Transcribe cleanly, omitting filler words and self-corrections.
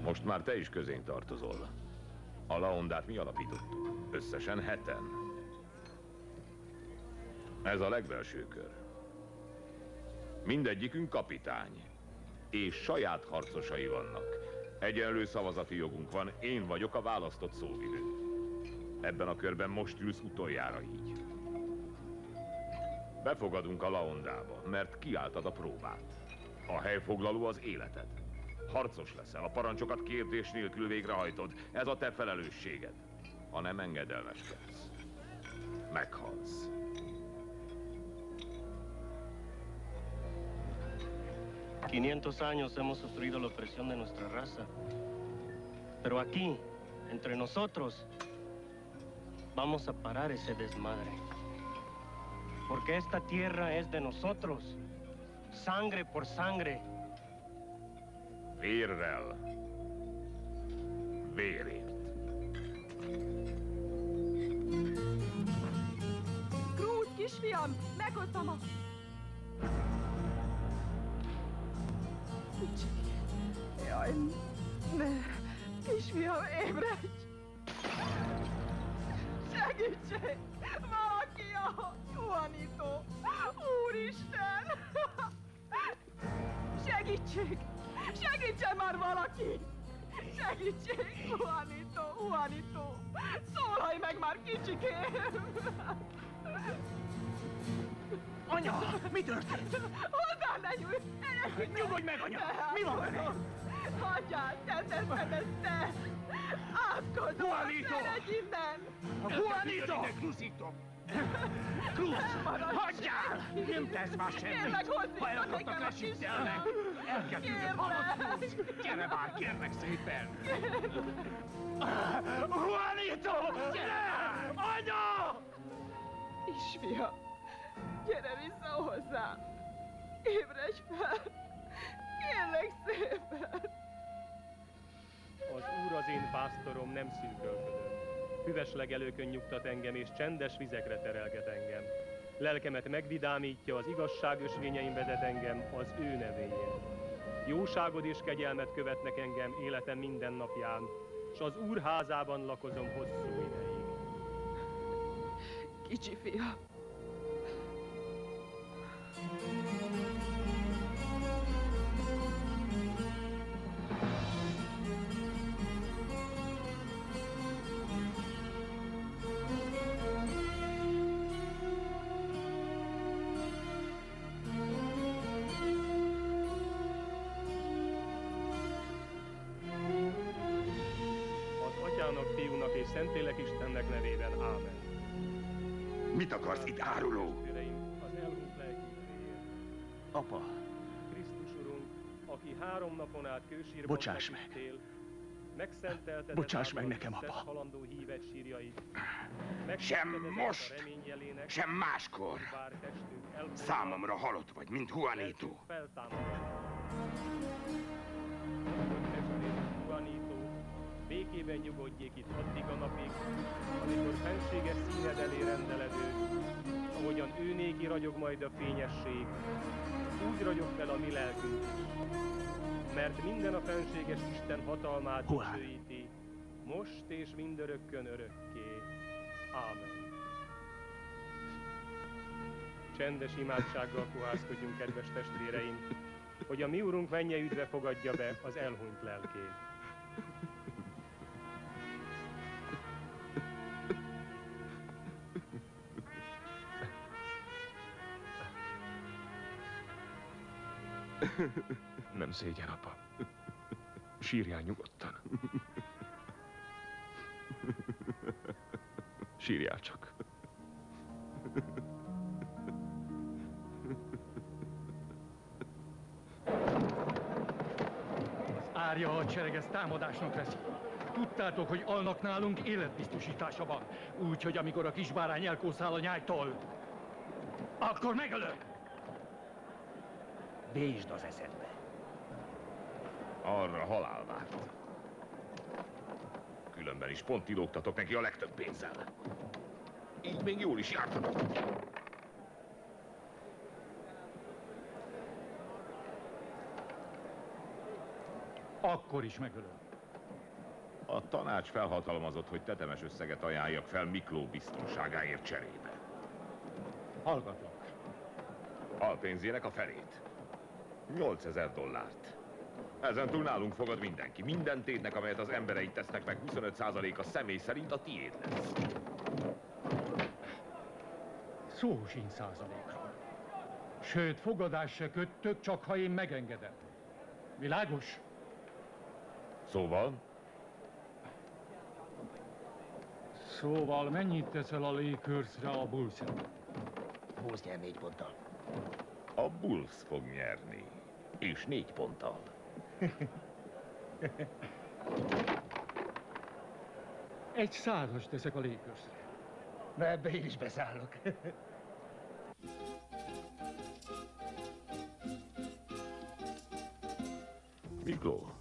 Most már te is közénk tartozol. A Laondát mi alapítottuk. Összesen 7-en. Ez a legbelső kör. Mindegyikünk kapitány. És saját harcosai vannak. Egyenlő szavazati jogunk van, én vagyok a választott szóvivő. Ebben a körben most ülsz utoljára így. Befogadunk a Laondába, mert kiálltad a próbát. A helyfoglaló az életed. Harcos leszel, a parancsokat kérdés nélkül végrehajtod. Ez a te felelősséged. Ha nem engedelmeskedsz, meghalsz. «500 años hemos sufrido la opresión de nuestra raza. Pero aquí, entre nosotros, vamos a parar ese desmadre. Porque esta tierra es de nosotros. Sangre por sangre. Vérrel. Vérért. Grút, kisfiam, meghoztam a... Kicsi. Jaj, ne. Kisfiam, ébredj! Segítség! Valaki a Juanito! Úristen! Segítség! Segítsen már valaki! Segítség! Juanito! Juanito! Szólalj meg már, kicsikém! Anya! Mi történt? Hozzá ne nyújj! Nyugodj meg, anya! Mi van vele? Hagyjál! Te teszed ezt, te! Átkozol! Juanito! Eredj innen! Juanito! Cruz! Hagyjál! Nem tesz már semmit! Kérlek, hozz Ha vissza elakadtak, nekem a lesüttelnek! El kell tűnöm, hallod, Cruz? Gyere már, kérlek szépen! Juanito! Gyere! Anya! Kisfiam, gyere vissza hozzám! Ébredj fel! Kérlek szépen! Az Úr az én pásztorom, nem szűkölködöm. Hüves legelőkön nyugtat engem, és csendes vizekre terelget engem. Lelkemet megvidámítja, az igazság ösvényein vezet engem az ő nevéért. Jóságod és kegyelmet követnek engem életem minden napján, s az Úr házában lakozom hosszú ideig. Kicsi fiam! Atyának, Fiúnak és Szentlélek Istennek nevében. Ámen. Mit akarsz itt, áruló? Testvéreim, az elhunyt lelkületéért. Apa, Krisztus Urunk, aki 3 napon át kősírban Bocsáss meg. feküdtél, megszentelted Bocsáss meg általad nekem, tisztelt apa. halandó híved sírjait. Sem Megtetted most, ezeket a reményjelének, sem máskor. bár testünk elfolytva, Számomra halott vagy, mint Juanito. lelkünk feltámadott. Testvérem Juanito, békében nyugodjék itt addig a napig, amikor fenséges színed elé rendeled őt, ahogyan ő néki ragyog majd a fényesség, úgy ragyog fel a mi lelkünk is. Mert minden a fenséges Isten hatalmát Juan. dicsőíti, most és mindörökkön örökké. Ámen. Csendes imádsággal kohászkodjunk, kedves testvéreim, hogy a mi Urunk mennyei fogadja be az elhunyt lelkét. Nem szégyen, apa. Sírjál nyugodtan. Sírjál csak. árja a hadsereg ezt támadásnak veszi. Tudtátok, hogy alnak nálunk életbiztosítása van. Úgyhogy amikor a kisbárány elkószál a nyájtól, akkor megölök! Vésd az eszedbe. Arra halál várt. Különben is pont ti lógtatok neki a legtöbb pénzzel. Így még jól is jártatok. Akkor is megölöm. A tanács felhatalmazott, hogy tetemes összeget ajánljak fel Mikló biztonságáért cserébe. Hallgatlak. Alpénzének a felét. $8000. Ezen túl nálunk fogad mindenki. Minden tétnek, amelyet az embereit tesznek meg, 25%-a személy szerint a tiéd lesz. Szó sincs százalékról. Sőt, fogadást se köttök, csak ha én megengedem. Világos? Szóval mennyit teszel a Lakersre a Bullsra? Bulls nyer 4 ponttal. A Bulls fog nyerni. És 4 ponttal. Egy 100-as teszek a Lakersre. Na ebbe én is beszállok. Mikló,